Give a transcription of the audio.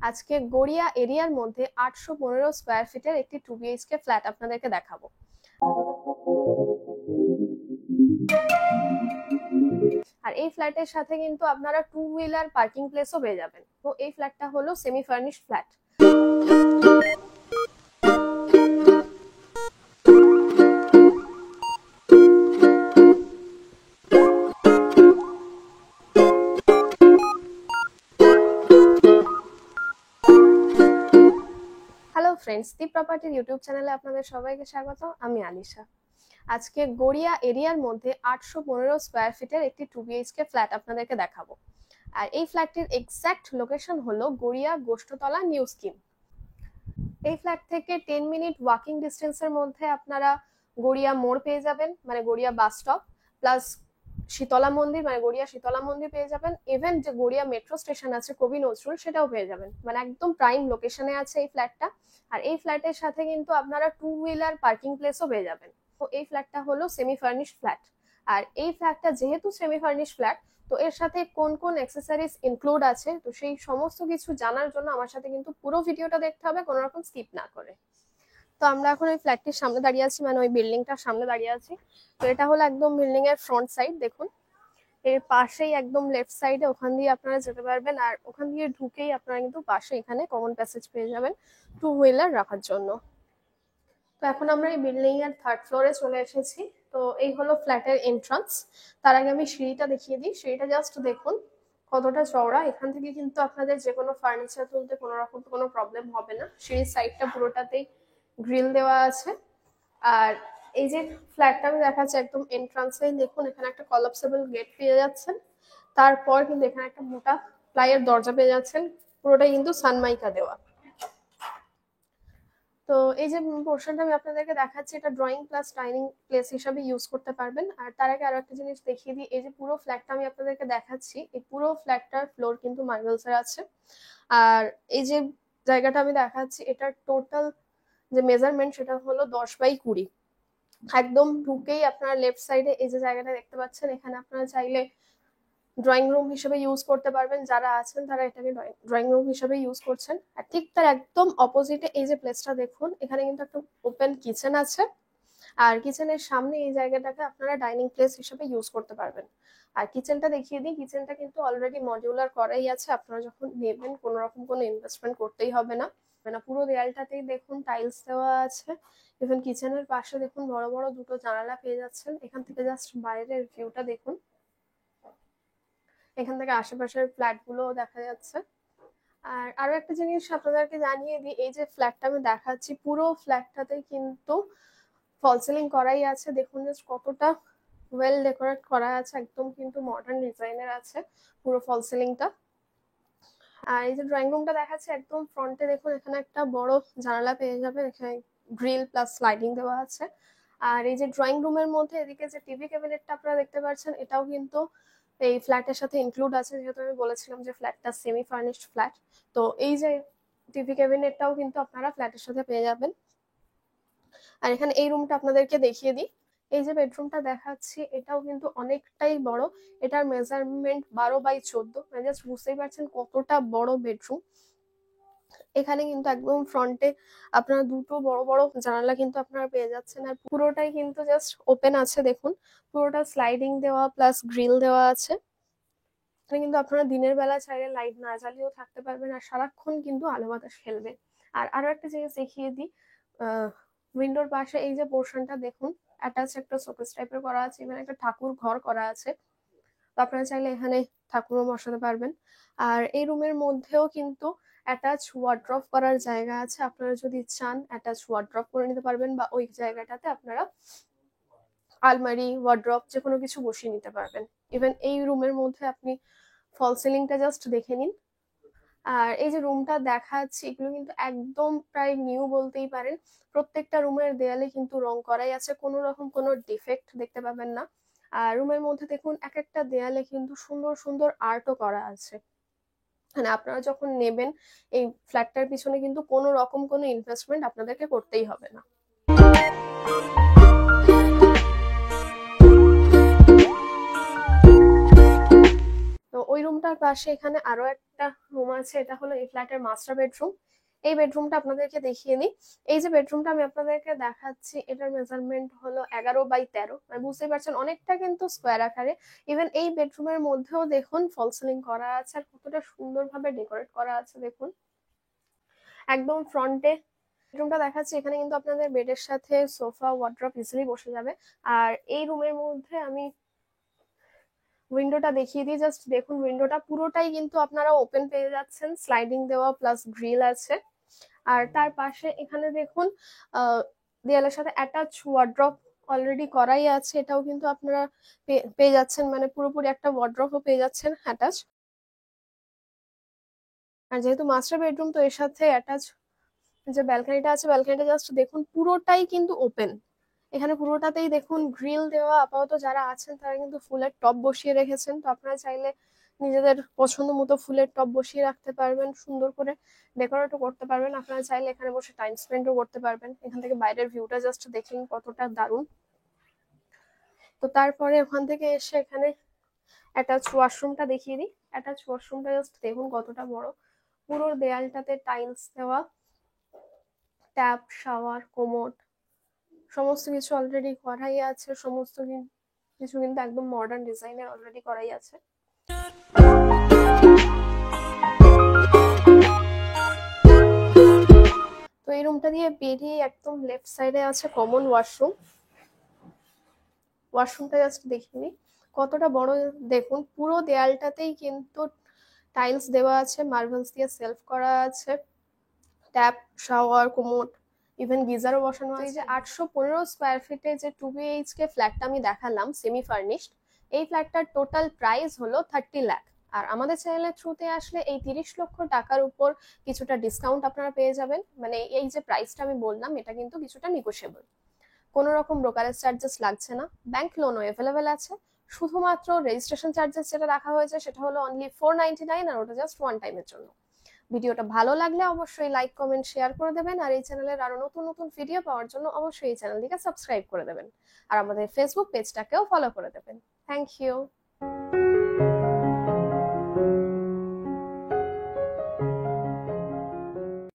আজকে গড়িয়া এরিয়ার মধ্যে 815 স্কয়ার ফিটের একটি 2 BHK ফ্ল্যাট আপনাদেরকে দেখাবো। আর এই ফ্ল্যাটের সাথে কিন্তু আপনারা 2 হুইলার পার্কিং প্লেসও পেয়ে যাবেন। তো এই ফ্ল্যাটটা হলো semi furnished flat. Hello friends, the প্রপার্টির ইউটিউব চ্যানেলে আপনাদের সবাইকে স্বাগত। আমি আলিশা। আজকে গড়িয়া এরিয়ার মধ্যে 815 স্কয়ার ফিটের একটি 2 BHK ফ্ল্যাট আপনাদেরকে দেখাবো। আর এই ফ্ল্যাটটির এক্সাক্ট লোকেশন হলো গড়িয়া গোষ্ঠতলা নিউ স্কিম। এই ফ্ল্যাট থেকে 10 মিনিট ওয়াকিং ডিস্টেন্সের মধ্যে আপনারা গড়িয়া মোড় পেয়ে যাবেন, মানে Garia bus stop, plus Shitala মন্দির মানে গড়িয়া শীতলা মন্দির পেয়ে যাবেন। ইভেন যে গড়িয়া মেট্রো স্টেশন আছে কবি নজরুল, সেটাও পেয়ে যাবেন। মানে একদম প্রাইম লোকেশনে আছে এই ফ্ল্যাটটা। আর এই ফ্ল্যাটের সাথে কিন্তু আপনারা 2 হুইলার পার্কিং প্লেসও পেয়ে যাবেন। তো এই ফ্ল্যাটটা হলো সেমি ফার্নিশড ফ্ল্যাট। আর এই ফ্ল্যাটটা যেহেতু সেমি ফার্নিশড ফ্ল্যাট, তো এর সাথে কোন কোন অ্যাক্সেসরিজ ইনক্লুড আছে, তো সেই সমস্ত কিছু জানার জন্য আমার সাথে কিন্তু পুরো ভিডিওটা দেখতে হবে, কোনো রকম স্কিপ না করে। তো আমরা এখন ওই ফ্ল্যাটটির সামনে দাঁড়িয়ে আছি, মানে ওই বিল্ডিংটার সামনে দাঁড়িয়ে আছি। তো এটা হলো একদম বিল্ডিং এর ফ্রন্ট সাইড। দেখুন, এর পাশেই একদম লেফট সাইডে ওখান দিয়ে আপনারা যেতে পারবেন। আর ওখান দিয়ে ঢুকেই আপনারা কিন্তু পাশে এখানে কমন প্যাসেজ পেয়ে যাবেন 2 হুইলার রাখার জন্য। তো এখন আমরা এই বিল্ডিং এর 3rd ফ্লোরে চলে এসেছি। তো এই হলো ফ্ল্যাটের এন্ট্রান্স। তার আগে আমি সিঁড়িটা দেখিয়ে দিই। সিঁড়িটা জাস্ট দেখুন কতটা চওড়া। এখান থেকে কিন্তু আপনাদের যে কোনো ফার্নিচার তুলতে কোনো রকম কোনো প্রবলেম হবে না। সিঁড়ির সাইডটা পুরোটাতেই গ্রিল দেওয়া আছে। আর এই যে ফ্ল্যাটটা আমি দেখাচ্ছি একদম এন্ট্রান্সে, দেখুন এখানে একটা কলাপসেবল গেট পেয়ে যাচ্ছেন। তারপর কিন্তু এখানে একটা মোটা প্লাইয়ের দরজা পেয়ে যাচ্ছেন, পুরোটাই কিন্তু সানমাইকা দেওয়া। তো এই যে পোর্শনটা আমি আপনাদেরকে দেখাচ্ছি, এটা ড্রয়িং প্লাস ডাইনিং প্লেস হিসাবে ইউজ করতে পারবেন। আর তার আগে আরো একটা জিনিস দেখিয়ে দিই, এই যে পুরো ফ্ল্যাটটা আমি আপনাদেরকে দেখাচ্ছি, এই পুরো ফ্ল্যাটটার ফ্লোর কিন্তু মার্বেলস এর আছে। আর এই যে জায়গাটা আমি দেখাচ্ছি, এটার টোটাল যে মেজারমেন্ট সেটা হলো 10/20। একদম ঢুকেই আপনারা লেফট সাইডে এই যে জায়গাটা দেখতে পাচ্ছেন, এখানে আপনারা চাইলে ড্রয়িং রুম হিসেবে ইউজ করতে পারবেন। যারা আছেন তারা এটাকে ড্রয়িং রুম হিসেবে ইউজ করছেন। আর ঠিক তার একদম অপোজিটে এই যে প্লেসটা দেখুন, এখানে কিন্তু একটা ওপেন কিচেন আছে। আর কিচেনের সামনে এই জায়গাটাকে আপনারা ডাইনিং প্লেস হিসেবে ইউজ করতে পারবেন। আর কিচেনটা দেখিয়ে দিই, কিচেনটা কিন্তু অলরেডি মডিউলার করাই আছে। আপনারা যখন নেবেন কোনো রকম কোনো ইনভেস্টমেন্ট করতেই হবে না। পুরো দেয়ালটাতেই দেখুন টাইলস দেওয়া আছে। ইভেন কিচেনের পাশে দেখুন বড় বড় দুটো জানালা পেয়ে যাচ্ছেন। এখান থেকে জাস্ট বাইরের ভিউটা দেখুন, এখান থেকে আশেপাশের ফ্ল্যাট গুলো দেখা যাচ্ছে। আর আরো একটা জিনিস আপনাদেরকে জানিয়ে দিই, এই যে ফ্ল্যাটটা আমি দেখাচ্ছি, পুরো ফ্ল্যাটটাতে কিন্তু ফল সিলিং করাই আছে। দেখুন জাস্ট কতটা ওয়েল ডেকোরেট করা আছে, একদম কিন্তু মডার্ন ডিজাইনের আছে পুরো ফল সিলিংটা। আর এই যে ড্রয়িং রুমটা দেখাচ্ছে একদম ফ্রন্টে, দেখুন এখানে একটা বড় জানালা পেয়ে যাবেন, এখানে গ্রিল প্লাস স্লাইডিং দেওয়া আছে। আর এই যে ড্রয়িং রুমের মধ্যে এদিকে যে টিভি ক্যাবিনেটটা আপনারা দেখতে পাচ্ছেন, এটাও কিন্তু এই ফ্ল্যাটের সাথে ইনক্লুড আছে, যেহেতু আমি বলেছিলাম যে ফ্ল্যাটটা সেমি ফার্নিশড ফ্ল্যাট। তো এই যে টিভি ক্যাবিনেটটাও কিন্তু আপনারা ফ্ল্যাটের সাথে পেয়ে যাবেন। আর এখানে এই রুমটা আপনাদেরকে দেখিয়ে দিই, এই যে বেডরুমটা দেখাচ্ছি, এটাও কিন্তু অনেকটাই বড়। এটার মেজারমেন্ট 12/14, মানে জাস্ট বুঝতেই পারছেন কতটা বড় বেডরুম। এখানে কিন্তু একদম ফ্রন্টে আপনারা দুটো বড় বড় জানালা কিন্তু আপনারা পেয়ে যাচ্ছেন। আর পুরোটাই কিন্তু জাস্ট ওপেন আছে, দেখুন পুরোটা স্লাইডিং দেওয়া প্লাস গ্রিল দেওয়া আছে। এখানে কিন্তু আপনারা দিনের বেলা চাইলে লাইট না জ্বালিয়েও থাকতে পারবেন, আর সারাক্ষণ কিন্তু আলো বাতাস খেলবে। আর আরো একটা জিনিস দেখিয়ে দিই, উইন্ডোর পাশে এই যে পোর্শনটা দেখুন, অ্যাটাচ একটা শোকেস টাইপের করা আছে, এখানে একটা ঠাকুর ঘর করা আছে। তো আপনারা চাইলে এখানে ঠাকুরও বসাতে পারবেন। আর এই রুমের মধ্যেও কিন্তু অ্যাটাচ ওয়ার্ড্রপ করার জায়গা আছে। আপনারা যদি চান অ্যাটাচ ওয়ার্ড্রপ করে নিতে পারবেন, বা ওই জায়গাটাতে আপনারা আলমারি ওয়ার্ড্রপ যে কোনো কিছু বসিয়ে নিতে পারবেন। ইভেন এই রুমের মধ্যে আপনি ফল সিলিংটা জাস্ট দেখে নিন। আর এই যে রুমটা দেখাচ্ছি, এগুলো কিন্তু একদম প্রায় নিউ বলতেই পারেন। প্রত্যেকটা রুমের দেয়ালে কিন্তু রং করাই আছে, কোনো রকম কোনো ডিফেক্ট দেখতে পাবেন না। আর রুমের মধ্যে দেখুন এক একটা দেয়ালে কিন্তু সুন্দর সুন্দর আর্টও করা আছে। মানে আপনারা যখন নেবেন এই ফ্ল্যাটটার পিছনে কিন্তু কোনো রকম কোনো ইনভেস্টমেন্ট আপনাদেরকে করতেই হবে না। তো ওই ওই রুমটার পাশে এখানে আরো একটা রুম আছে, এটা হলো এই ফ্ল্যাটের মাস্টার বেডরুম। এই বেডরুমটা আপনাদেরকে দেখিয়ে নিই। এই যে বেডরুমটা আমি আপনাদেরকে দেখাচ্ছি, এটার মেজারমেন্ট হলো 11 বাই 13। মানে বুঝতেই পারছেন অনেকটা কিন্তু স্কোয়ার আকারে। ইভেন এই বেডরুমের মধ্যেও দেখুন ফল সিলিং করা আছে, আর কতটা সুন্দরভাবে ডেকোরেট করা আছে দেখুন। একদম ফ্রন্টে বেডরুমটা দেখাচ্ছি, এখানে কিন্তু আপনাদের বেডের সাথে সোফা ওয়ার্ড্রপ ইজিলি বসে যাবে। আর এই রুমের মধ্যে আমি উইন্ডোটা দেখিয়ে দিই, জাস্ট দেখুন উইন্ডোটা পুরোটাই কিন্তু আপনারা ওপেন পেয়ে যাচ্ছেন, স্লাইডিং দেওয়া প্লাস গ্রিল আছে। আর তার পাশে এখানে দেখুন দেয়ালের সাথে অ্যাটাচ ওয়ার্ড্রপ অলরেডি করাই আছে, এটাও কিন্তু আপনারা পেয়ে যাচ্ছেন, মানে পুরোপুরি একটা ওয়ার্ড্রপও পেয়ে যাচ্ছেন অ্যাটাচ। আর যেহেতু মাস্টার বেডরুম তো এর সাথে অ্যাটাচ যে ব্যালকনিটা আছে, ব্যালকনিটা জাস্ট দেখুন পুরোটাই কিন্তু ওপেন। এখানে পুরোটাতেই দেখুন গ্রিল দেওয়া। আপাতত যারা আছেন তারা কিন্তু ফুলের টব বসিয়ে রেখেছেন, তো আপনারা চাইলে নিজেদের পছন্দ মতো ফুলের টব বসিয়ে রাখতে পারবেন, সুন্দর করে ডেকোরেটও করতে পারবেন। আপনারা চাইলে এখানে বসে টাইম স্পেন্ডও করতে পারবেন। এখান থেকে বাইরের ভিউটা জাস্ট দেখলেন কতটা দারুণ। তো তারপরে ওখান থেকে এসে এখানে অ্যাটাচ ওয়াশরুমটা দেখিয়ে দিই। অ্যাটাচ ওয়াশরুমটা জাস্ট দেখুন কতটা বড়, পুরো দেয়ালটাতে টাইলস দেওয়া, ট্যাপ, শাওয়ার, কোমোড সমস্ত কিছু অলরেডি করাই আছে। সমস্ত কিছু কিন্তু একদম মডার্ন ডিজাইনের অলরেডি করাই আছে। তো এই রুমটা দিয়ে বেরিয়ে একদম লেফট সাইডে আছে কমন ওয়াশরুম। ওয়াশরুমটা জাস্ট দেখিনি কতটা বড়, দেখুন পুরো দেয়ালটাতেই কিন্তু টাইলস দেওয়া আছে, মার্বেলস দিয়ে সেলফ করা আছে, ট্যাপ, শাওয়ার, কোমোড, ইভেন গিজারও বসানো আছে। এই যে 815 স্কোয়ার ফিটে যে 2 BHK ফ্ল্যাটটা আমি দেখালাম সেমি ফার্নিশড, এই ফ্ল্যাটটার টোটাল প্রাইস হলো 30 লাখ। আর আমাদের চ্যানেলের থ্রুতে আসলে এই 30 লক্ষ টাকার উপর কিছুটা ডিসকাউন্ট আপনারা পেয়ে যাবেন। মানে এই যে প্রাইসটা আমি বললাম এটা কিন্তু কিছুটা নেগোশিয়েবল, কোনো রকম ব্রোকারেজ চার্জেস লাগছে না, ব্যাংক লোনও অ্যাভেলেবেল আছে। শুধুমাত্র রেজিস্ট্রেশন চার্জেস যেটা রাখা হয়েছে সেটা হলো অনলি 499, আর ওটা জাস্ট ওয়ান টাইমের জন্য। ভিডিওটা ভালো লাগলে অবশ্যই লাইক, কমেন্ট, শেয়ার করে দেবেন। আর এই চ্যানেলের আরো নতুন নতুন ভিডিও পাওয়ার জন্য অবশ্যই এই চ্যানেলটিকে সাবস্ক্রাইব করে দেবেন, আর আমাদের ফেসবুক পেজটাকেও ফলো করে দেবেন। Thank you.